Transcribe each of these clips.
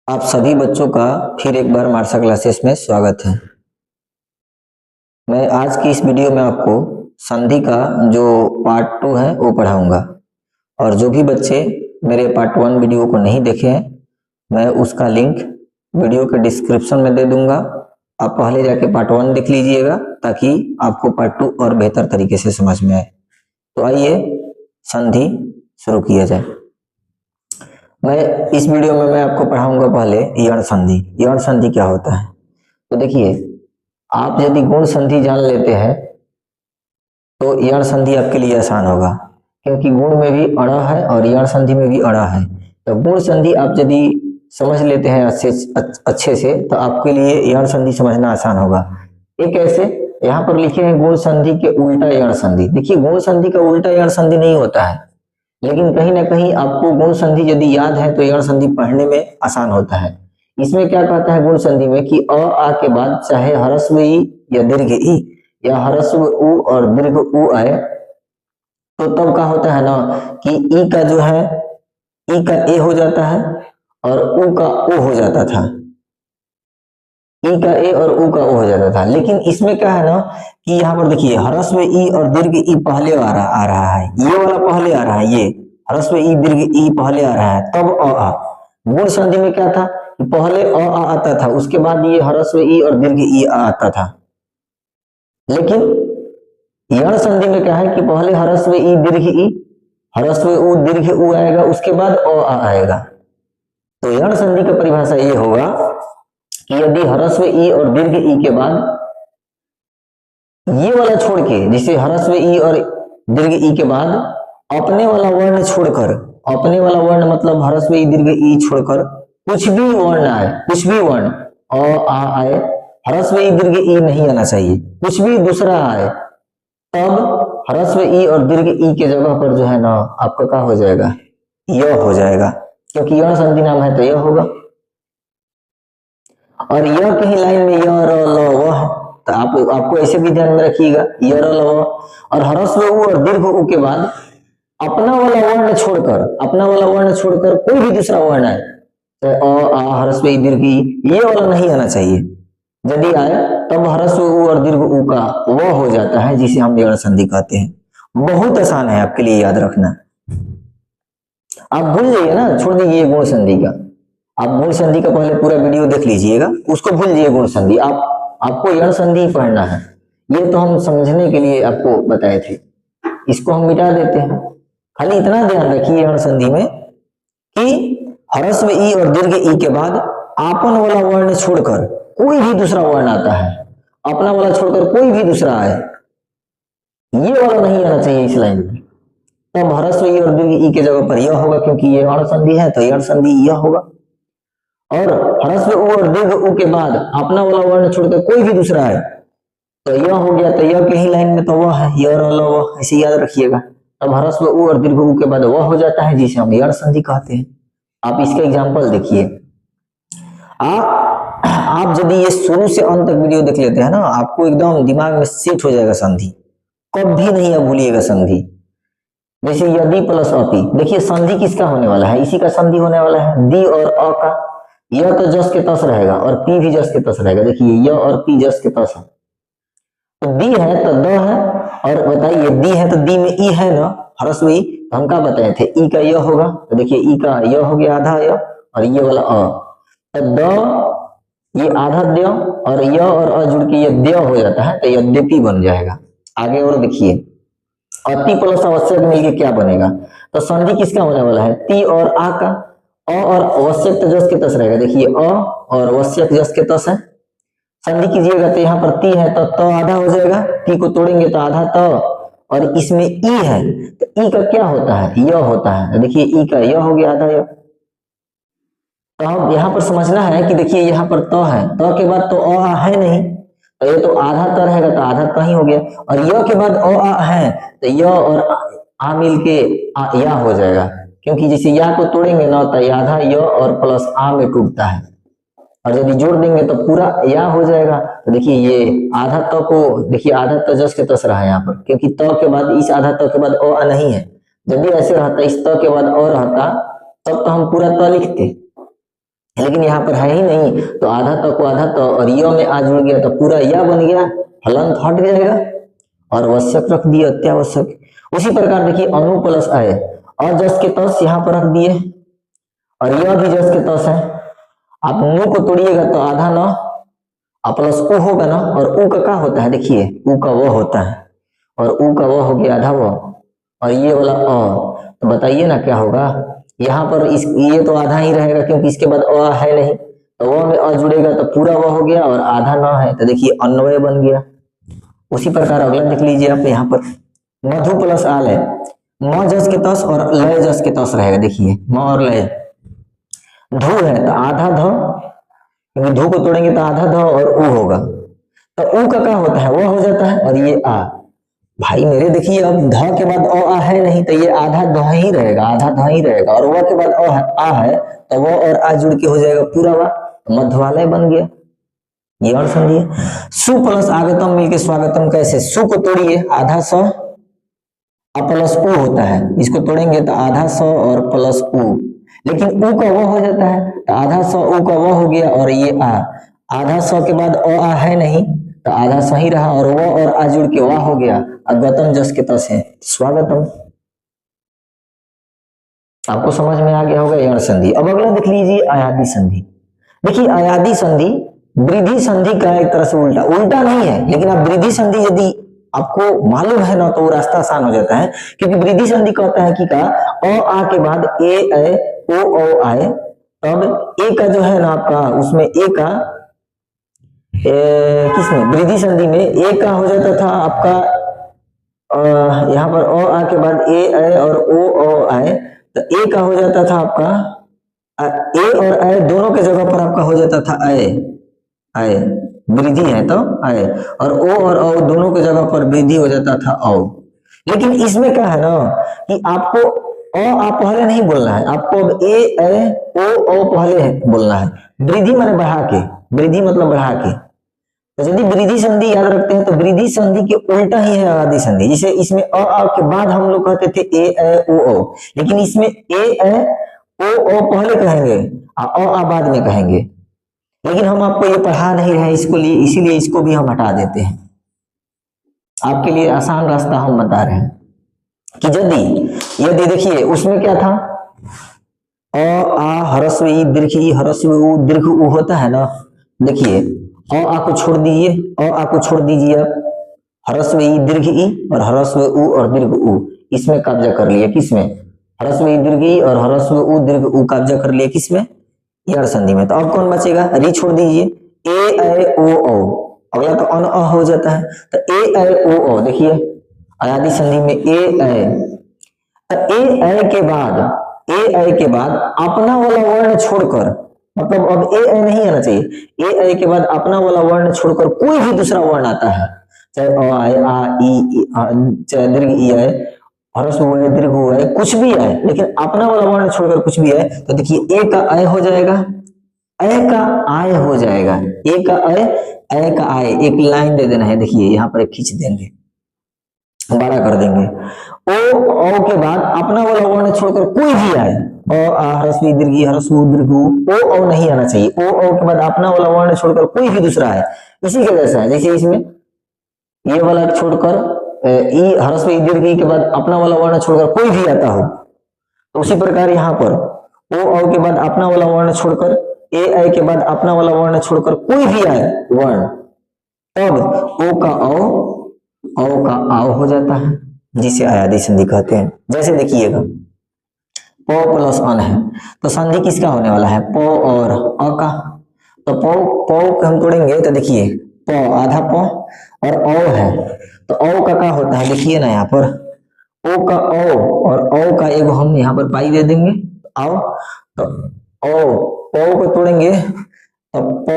आप सभी बच्चों का फिर एक बार मार्शल क्लासेस में स्वागत है। मैं आज की इस वीडियो में आपको संधि का जो पार्ट 2 है वो पढ़ाऊंगा और जो भी बच्चे मेरे पार्ट 1 वीडियो को नहीं देखे हैं मैं उसका लिंक वीडियो के डिस्क्रिप्शन में दे दूंगा। आप पहले जाके पार्ट 1 देख लीजिएगा ताकि आपको पार्ट 2 और बेहतर तरीके से समझ में आए। तो आइए संधि शुरू किया जाए। मैं इस वीडियो में मैं आपको पढ़ाऊंगा पहले यण संधि। यण संधि क्या होता है? तो देखिए, आप यदि गुण संधि जान लेते हैं तो यण संधि आपके लिए आसान होगा, क्योंकि गुण में भी अड़ा है और यण संधि में भी अड़ा है। तो गुण संधि आप यदि समझ लेते हैं अच्छे से तो आपके लिए यण संधि समझना आसान होगा। एक ऐसे यहाँ पर लिखे हैं गुण संधि के उल्टा यण संधि। देखिए, गुण संधि का उल्टा यण संधि नहीं होता है, लेकिन कहीं ना कहीं आपको गुण संधि यदि याद है तो यण संधि पढ़ने में आसान होता है। इसमें क्या कहता है गुण संधि में कि अ आ के बाद चाहे ह्रस्व ई या दीर्घ ई या ह्रस्व उ और दीर्घ उ आए तो तब क्या होता है ना कि ई का जो है ई का ए हो जाता है और उ का ओ हो जाता था। ई का ए और उ का ओ हो जाता था। लेकिन इसमें क्या है ना कि यहाँ पर देखिए ह्रस्व ई और दीर्घ ई पहले आ रहा है, ये वाला पहले आ रहा है, ये ह्रस्व ई दीर्घ ई पहले आ रहा है, तब अ आ। गुण संधि में क्या था कि पहले अ आ आता था, उसके बाद ये ह्रस्व ई और दीर्घ ई आता था। लेकिन यण संधि में क्या है कि पहले ह्रस्व ई दीर्घ ई, ह्रस्व उ दीर्घ उ आएगा, उसके बाद अ आ आएगा। तो यण संधि का परिभाषा ये होगा कि यदि ह्रस्व ई और दीर्घ ई के बाद ये वाला छोड़ के, जैसे ह्रस्व ई और दीर्घ ई के बाद अपने वाला वर्ण छोड़कर, अपने वाला वर्ण मतलब ह्रस्व ई दीर्घ ई छोड़कर कुछ भी वर्ण आए, कुछ भी वर्ण अ आ आए, ह्रस्व ई दीर्घ ई नहीं आना चाहिए, कुछ भी दूसरा आए, तब ह्रस्व ई और दीर्घ ई के जगह पर जो है ना आपका क्या हो जाएगा, य हो जाएगा, क्योंकि यण संधि नाम है तो यह होगा। और यह कहीं लाइन में य र ल व है तो आपको ऐसे भी ध्यान में रखिएगा, य र ल व। और ह्रस्व उ और दीर्घ उ के बाद अपना वाला वर्ण छोड़कर, अपना वाला वर्ण छोड़कर कोई भी दूसरा वर्ण आए, तो अ आ ह्रस्व ई दीर्घ ई ये वाला नहीं आना चाहिए। यदि आए तब ह्रस्व उ और दीर्घ उ का व हो जाता है, जिसे हम यण संधि कहते हैं। बहुत आसान है आपके लिए याद रखना। आप भूल जाइए ना, छोड़ दीजिए गुण संधि का। आप गुण संधि का पहले पूरा वीडियो देख लीजिएगा, उसको भूल जाइए गुण संधि। आपको यण संधि ही पढ़ना है। ये तो हम समझने के लिए आपको बताए थे, इसको हम मिटा देते हैं। खाली इतना ध्यान रखिए यण संधि में कि ह्रस्व ई और दीर्घ ई के बाद आपन वाला वर्ण छोड़कर कोई भी दूसरा वर्ण आता है, अपना वाला छोड़कर कोई भी दूसरा आए, ये वाला नहीं आना चाहिए इस लाइन में। तब ह्रस्व ई और दीर्घ ई के जगह पर यह होगा, क्योंकि ये यण संधि है तो यण संधि यह होगा। और ह्रस्व उ और दीर्घ उ के बाद अपना वाला वर्ण छोड़कर कोई भी दूसरा है तो यह हो गया, तो यह के ही लाइन में तो वह है, य र ल व, ऐसे याद रखिएगा। तब ह्रस्व उ और दीर्घ उ के बाद वह हो जाता है, जिसे हम यण संधि कहते हैं। आप इसका एग्जांपल देखिए। आप यदि ये शुरू से अंत तक वीडियो देख लेते हैं ना, आपको एकदम दिमाग में सेट हो जाएगा संधि, कभी नहीं आप भूलिएगा संधि। जैसे यदि प्लस अपि, देखिए संधि किसका होने वाला है, इसी का संधि होने वाला है, दी और अ का। यह तो जस के तस रहेगा और पी भी जस के तस रहेगा। देखिए य और पी जस के तस है, तो दी है तो द है, और बताइए दी है तो दी में ई है ना, ह्रस्व ई, तो हम क्या बताए थे ई का य होगा, तो देखिए ई का य हो गया आधा य और ये वाला अ, तो द ये आधा द्य और य और अ जुड़ के ये द्य हो जाता है, तो यद्यपि बन जाएगा। आगे और देखिए अति प्लस आवश्यक मिलके क्या बनेगा, तो संधि किसका होने वाला है, ती और आ का। अ और आवश्यक तो जस के तस रहेगा, देखिए अ और आवश्यक जस के तस है। संधि कीजिएगा तो यहाँ पर ती है तो त आधा हो जाएगा, ती को तोड़ेंगे तो आधा त, और इसमें ई है तो ई का क्या होता है, य होता है, तो देखिए ई का य हो गया आधा य। तो हम यहाँ पर समझना है कि देखिए यहाँ पर त है, त के बाद तो अ आ है नहीं, तो ये तो आधा त रहेगा तो आधा त ही हो गया, और य के बाद अ आ है तो य और आ मिल के या हो जाएगा, क्योंकि जैसे या को तोड़ेंगे ना तो आधा य और प्लस आ में टूटता है, और यदि जोड़ देंगे तो पूरा या हो जाएगा। तो देखिए ये आधा त को, देखिए आधा त जस के तस रहा है यहाँ पर, क्योंकि त के बाद इस आधा त के बाद अ नहीं है। यदि ऐसे रहता, इस त के बाद अ रहता, तब तो हम पूरा त लिखते, लेकिन यहाँ पर है ही नहीं, तो आधा त को आधा त और य में आ जुड़ गया तो पूरा या बन गया, हलंत हट जाएगा और आवश्यक रख दिए अत्यावश्यक। उसी प्रकार देखिए अनु प्लस आय, और जस के तस यहाँ पर रख दिए और यह भी जस के तस है। आप नु को तोड़िएगा तो आधा न प्लस उ होगा ना, और उ का क्या होता है, देखिए उ का वो होता है और उ का वो हो गया आधा वो, और ये वाला अ, तो बताइए ना क्या होगा यहाँ पर। इस ये तो आधा ही रहेगा क्योंकि इसके बाद अ है नहीं, तो वो में अ जुड़ेगा तो पूरा वो हो गया और आधा न है तो देखिए अन्वय बन गया। उसी प्रकार अगला देख लीजिए आप यहाँ पर मधु प्लस आल है, म जस के तस और लय जस के तस रहेगा। देखिए म और लय, धू है तो आधा ध, क्योंकि धू को तोड़ेंगे तो आधा ध और उ होगा, तो उ का क्या होता है वो हो जाता है, और ये आ। भाई मेरे देखिए अब ध के बाद अ आ है नहीं तो ये आधा ध ही रहेगा, आधा ध ही रहेगा, और व के बाद आ है तो वो और आ जुड़ के हो जाएगा पूरा वा, मध्वालय बन गया। ये और समझिए सु प्लस आगतम मिलके स्वागतम, कैसे सु को तोड़िए आधा स प्लस उ होता है, इसको तोड़ेंगे तो आधा स और प्लस उ, लेकिन उ का वो हो जाता है तो आधा स उ का वो हो गया, और ये आ, आधा स के बाद अ आ है नहीं तो आधा स ही रहा, और वो और आ जुड़ के वाह हो गया, अगतम जस के तस है स्वागतम। आपको समझ में आ गया होगा यण संधि। अब अगला देख लीजिए अयादि संधि। देखिए अयादि संधि वृद्धि संधि का एक तरह से उल्टा, उल्टा नहीं है लेकिन आप वृद्धि संधि यदि आपको मालूम है ना तो वो रास्ता आसान हो जाता है, क्योंकि वृद्धि संधि कहता है कि का अ आ के बाद ए ओ आए, तब ए का जो है ना आपका उसमें ए का किसमें वृद्धि संधि में ए का हो जाता था आपका यहाँ पर अ आ के बाद ए और ओ आए तो ए का हो जाता था आपका ए और ए दोनों के जगह पर आपका हो जाता था आए वृद्धि है तो आए, और ओ और औ दोनों के जगह पर वृद्धि हो जाता था औ। लेकिन इसमें क्या है ना कि आपको आ पहले नहीं बोलना है, आपको अब ए ओ पहले बोलना है। वृद्धि माने बढ़ा के, वृद्धि मतलब बढ़ा के। तो यदि वृद्धि संधि याद रखते हैं तो वृद्धि संधि के उल्टा ही है अयादि संधि। जैसे इसमें अ के बाद हम लोग कहते थे ए ओ, लेकिन इसमें ए ओ पहले कहेंगे अ बाद में कहेंगे, लेकिन हम आपको ये पढ़ा नहीं रहे इसको लिए, इसीलिए इसको भी हम हटा देते हैं। आपके लिए आसान रास्ता हम बता रहे हैं कि यदि देखिए उसमें क्या था अ आ ह्रस्व ई दीर्घ ई ह्रस्व उ दीर्घ उ होता है ना। देखिए अ आ को छोड़ दीजिए, अ आ को छोड़ दीजिए आप, ह्रस्व ई दीर्घ ई और ह्रस्व उ और दीर्घ उ, इसमें कब्जा कर लिया। किसमें? ह्रस्व ई दीर्घ ई और ह्रस्व उ दीर्घ उ कब्जा कर लिया किसमें? यण संधि में। तो अब कौन बचेगा? री छोड़ दीजिए, ए ओ, अगला तो अन अ हो जाता है, तो ए ओ देखिए अयादि संधि में ए के बाद अपना वाला वर्ण छोड़कर, मतलब अब ए नहीं आना चाहिए, ए के बाद अपना वाला वर्ण छोड़कर कोई भी दूसरा वर्ण आता है, चाहे अ आए, आ ई चाहे दीर्घ ई आए, ह्रस्व हुआ दीर्घ हुआ है, कुछ भी आए, लेकिन अपना वाला वर्ण छोड़कर कुछ भी आए तो देखिए ए का आय हो जाएगा, ए का आय हो जाएगा, ए का आय, ए का आय। एक लाइन दे देना है, देखिए यहाँ पर एक खींच देंगे, बड़ा कर देंगे। ओ के बाद अपना वाला वर्ण छोड़कर कोई भी आए, ह्रस्व दीर्घ ह्रस्व दीर्घ ओ नहीं आना चाहिए। ओ के बाद अपना वाला वर्ण छोड़कर कोई भी दूसरा है, इसी के जैसा है। जैसे इसमें ये वाला छोड़कर ई ह्रस्व दीर्घ के बाद अपना वाला वर्ण छोड़कर कोई भी आता हो, तो उसी प्रकार यहाँ पर ओ के बाद अपना वाला वर्ण छोड़कर ए के बाद अपना वाला वर्ण छोड़कर कोई भी आए वर्ण, तब ओ का आओ हो जाता है, जिसे अयादि संधि कहते हैं। जैसे देखिएगा प प्लस अन है तो संधि किसका होने वाला है? प और अ का। तो प हम तोड़ेंगे तो देखिए प आधा प और औ है, तो औ का क्या होता है? देखिए ना यहाँ पर ओ का ओ और औ का एगो हम यहाँ पर पाई दे देंगे, आओ तो ओ को तोड़ेंगे तो प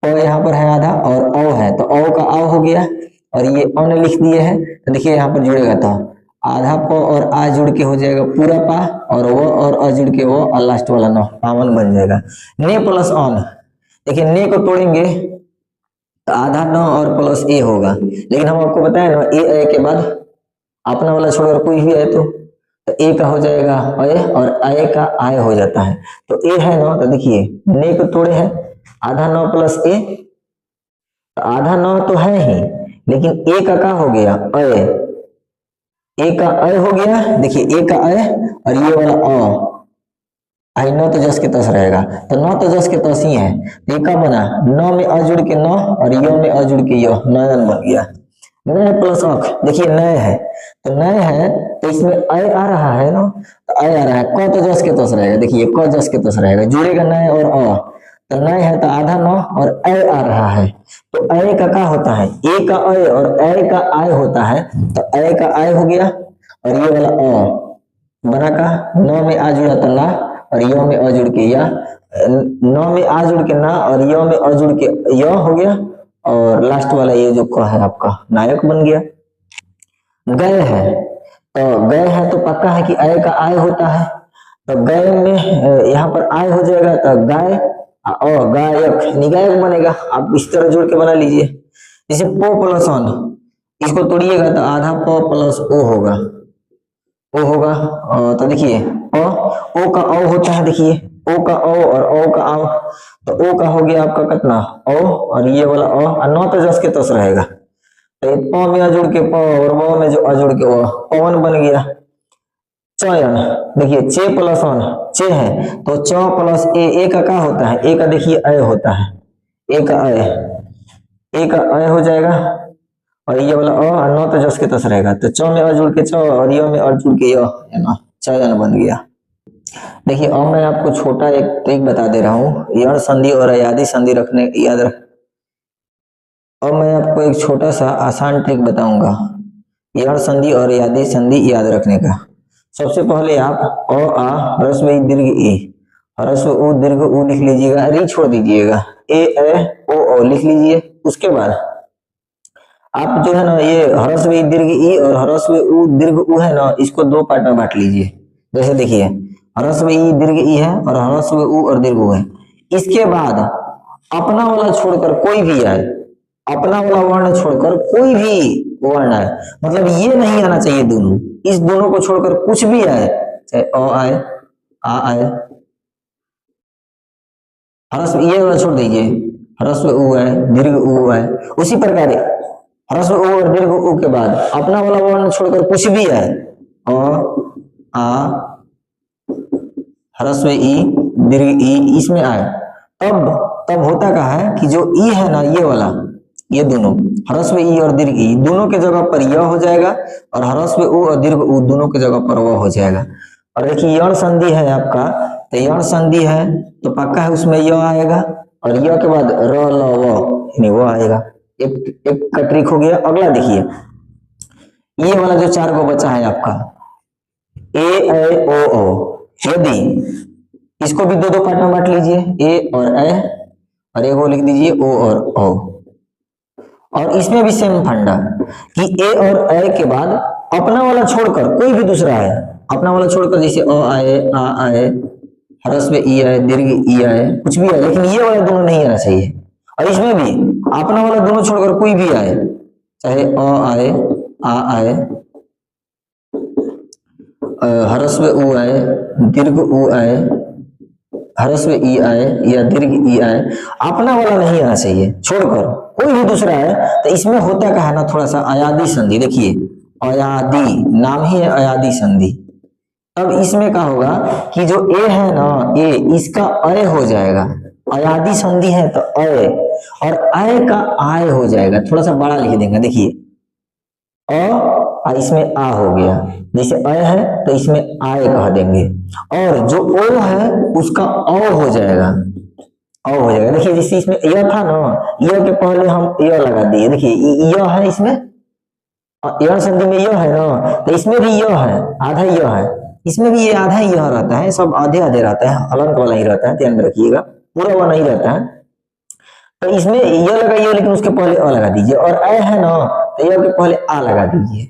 यहाँ पर है आधा और औ है, तो औ का आओ हो गया, और ये अन लिख दिए हैं तो देखिए यहाँ पर जुड़ेगा तो आधा प और आ जुड़ के हो जाएगा पूरा पा, और वो और अ जुड़ के वो और लास्ट वाला न पावन बन जाएगा। ने प्लस अन, देखिए ने को तोड़ेंगे तो आधा न और प्लस ए होगा, लेकिन हम आपको बताए ना ए के बाद अपना वाला छोड़कर कोई भी है तो तो ए का हो जाएगा अय और आय का आय हो जाता है। तो ए है 9, तो देखिए ने को तोड़े है, आधा 9 प्लस ए, तो आधा 9 तो है ही, लेकिन ए का हो गया अय, ए का अय हो गया, देखिए ए का अय और ये वाला आई 9 तो जस के तस रहेगा, तो 9 तो जस के तस ही है। ये का बना 9 में अ जुड़ के 9 और यो में अ जुड़ के यो, नयन बन गया। नय प्लस अख, देखिए नय है, तो नय है तो इसमें अय आ रहा है ना, तो अय आ रहा है, क तो जस के तस रहेगा, देखिए क जस के तस रहेगा, जुड़ेगा नय और तो नय है तो आधा 9 और अय आ रहा है, तो अय का होता है, ए का अय और अय का आय होता है, तो अय का आय हो गया और ये वाला बना का 9 में आ जुड़ा तो ना और यो में अ जुड़ के या, 9 में आ जुड़ के ना और यो में अ जुड़ के य हो गया, और लास्ट वाला ये जो क है आपका नायक बन गया। गए है, तो गए है तो पक्का है कि आय का आय होता है, तो गए में यहाँ पर आय हो जाएगा, तो गाय और गायक निगायक बनेगा। आप इस तरह जोड़ के बना लीजिए, जैसे पो प्लस ऑन, इसको तोड़िएगा तो आधा प प्लस ओ होगा, ओ होगा। तो देखिए ओ का ओ होता है, देखिए ओ का ओ और ओ का आओ, तो ओ का हो गया आपका कितना ओ और ये वाला ओ, और 9 तो जस के तस रहेगा, तो प में अजुड़ के प और व में जो अजुड़ के ओ, पवन बन गया। चयन, देखिए चे प्लस ऑन, चे है तो च प्लस ए का होता है, ए का देखिए अय होता है, ए का अय, ए का अय हो जाएगा और ये वाला और 9 तो जस के तस रहेगा, तो च में अ जुड़ के च और य में अ जुड़ के य, है ना, चयन बन गया। देखिए अब मैं आपको छोटा एक ट्रिक बता दे रहा हूँ, यण संधि और अयादी संधि रखने याद रख। अब मैं आपको एक छोटा सा आसान ट्रिक बताऊंगा यण संधि और अयादी संधि याद रखने का। सबसे पहले आप अ आ ह्रस्व ई दीर्घ ई, ह्रस्व उ दीर्घ उ लिख लीजिएगा, री छोड़ दीजिएगा, ए ओ लिख लीजिए। उसके बाद आप जो है ना ये ह्रस्व ई दीर्घ ई और ह्रस्व उ दीर्घ उ है ना, इसको दो पार्ट में बांट लीजिए। जैसे देखिए ह्रस्व ई दीर्घ ई है और ह्रस्व उ और दीर्घ उ है। इसके बाद अपना वाला छोड़कर कोई भी आए, अपना वाला वर्ण छोड़कर कोई भी वर्ण आए, मतलब ये नहीं आना चाहिए दोनों, इस दोनों को छोड़कर कुछ भी आए, चाहे अ आए, आ आए, ह्रस्व ये वाला छोड़ दीजिए, ह्रस्व उ आए, दीर्घ उ आए। उसी प्रकार ह्रस्व उ और दीर्घ उ के बाद अपना वाला वर्ण छोड़कर कुछ भी आए, अ आ ह्रस्व ई दीर्घ ई, इसमें आए, तब तब होता क्या है कि जो ई है ना ये वाला, ये दोनों ह्रस्व ई और दीर्घ ई दोनों के जगह पर य हो जाएगा और ह्रस्व उ और दीर्घ उ दोनों के जगह पर व हो जाएगा। और देखिए यण संधि है आपका, तो यण संधि है तो पक्का है उसमें य आएगा और य के बाद र ल व यानी वो आएगा। एक का ट्रिक हो गया। अगला देखिए ये वाला जो चार को बचा है आपका ए ओ, यदि इसको भी दो दो पार्ट में बांट लीजिए, ए और एक वो लिख दीजिए ओ और ओ। और इसमें भी सेम फंडा कि ए और ए के बाद अपना वाला छोड़कर कोई भी दूसरा है, अपना वाला छोड़कर जैसे अ आए, आ आए, ह्रस्व ई आए, दीर्घ ई आए, कुछ भी आए, लेकिन ये वाले दोनों नहीं आना चाहिए। और इसमें भी अपना वाला दोनों छोड़कर कोई भी आए, चाहे अ आए, आ आए, ह्रस्व उ आए, दीर्घ उ आए, ह्रस्व ई आए या दीर्घ ई आए, अपना वाला नहीं आना चाहिए, छोड़कर कोई भी दूसरा है। तो इसमें होता क्या है ना, थोड़ा सा अयादी संधि, देखिए अयादी नाम ही है अयादी संधि। अब इसमें क्या होगा कि जो ए है ना, ए इसका अय हो जाएगा, अयादी संधि है तो अय, और अय का आय हो जाएगा, थोड़ा सा बड़ा लिख देंगे, देखिए और इसमें आ हो गया, जैसे अ है तो इसमें आय कह देंगे, और जो ओ है उसका अ हो जाएगा, अ हो जाएगा। देखिए जैसे इसमें य था ना, य के पहले हम य लगा दिए, देखिए य है इसमें, यण संधि में य है ना, तो इसमें भी य है, आधा य है, इसमें भी ये आधा ही य रहता है, सब आधे आधे रहता है, अलंक वाला ही रहता है, ध्यान रखिएगा, पूरा हुआ नहीं रहता है। तो इसमें य लगाइए लेकिन उसके पहले अ लगा दीजिए, और अ है ना तो य के पहले आ लगा दीजिए।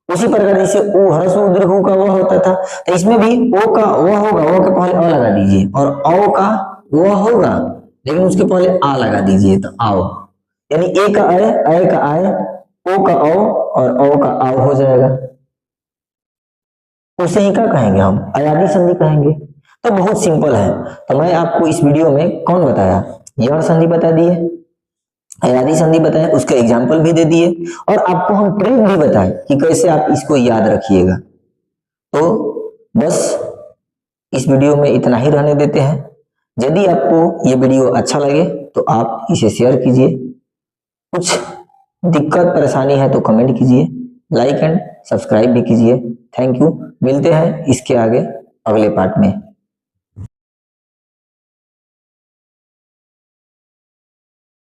उसी प्रकार जैसे उ ह्रस्व उ दीर्घ उ का वह होता था, तो इसमें भी ओ का वह होगा, ओ के पहले अ लगा दीजिए, और औ का वह होगा लेकिन उसके पहले आ लगा दीजिए, तो आओ, यानी ए का अय का आय, ओ का औ और औ का आओ हो जाएगा। उसे ही क्या कहेंगे, हम अयादी संधि कहेंगे। तो बहुत सिंपल है। तो मैं आपको इस वीडियो में कौन बताया, यड़ संधि बता दिए, अयादी संधि बताए, उसके एग्जाम्पल भी दे दिए, और आपको हम ट्रिक भी बताए कि कैसे आप इसको याद रखिएगा। तो बस इस वीडियो में इतना ही रहने देते हैं। यदि आपको ये वीडियो अच्छा लगे तो आप इसे शेयर कीजिए, कुछ दिक्कत परेशानी है तो कमेंट कीजिए, लाइक एंड सब्सक्राइब भी कीजिए। Thank you. मिलते हैं इसके आगे अगले पार्ट में।